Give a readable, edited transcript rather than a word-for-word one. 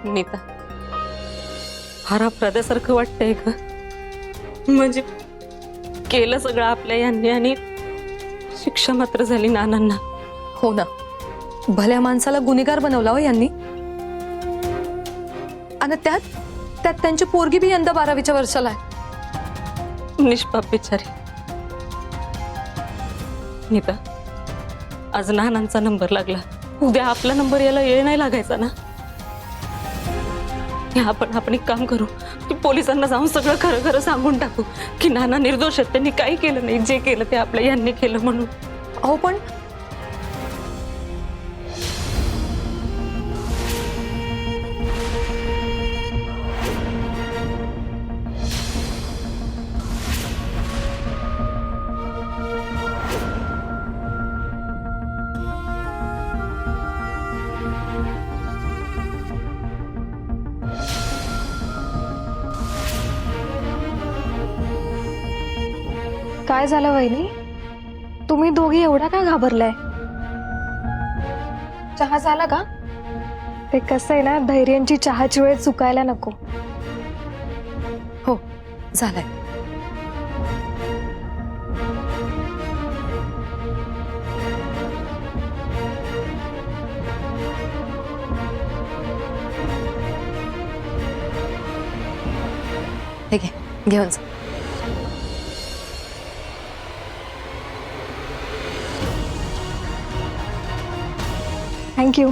नीता, फार अपराधासारखं वाटतंय का? म्हणजे केलं सगळं आपल्या यांनी आणि शिक्षा मात्र झाली नानांना. हो ना, भल्या माणसाला गुन्हेगार बनवला हो यांनी. आणि त्यात त्यांची पोरगी बी यंदा 12वीच्या वर्षाला आहे. निष्पाप बिचारी. नीता, आज नानांचा नंबर लागला, उद्या आपला नंबर यायला वेळ नाही लागायचा ना. आपण एक काम करू की पोलिसांना जाऊन सगळं खरं खरं सांगून टाकू की नाना निर्दोष आहेत, त्यांनी काही केलं नाही, जे केलं ते आपल्या यांनी केलं म्हणून. अहो पण काय झालं वहिनी? तुम्ही दोघी एवढा का घाबरलाय? चहा झाला का? ते कसं आहे ना, धैर्यांची चहाची वेळ चुकायला नको. हो झालंय. ठीक आहे, घेऊन जा. थँक्यू.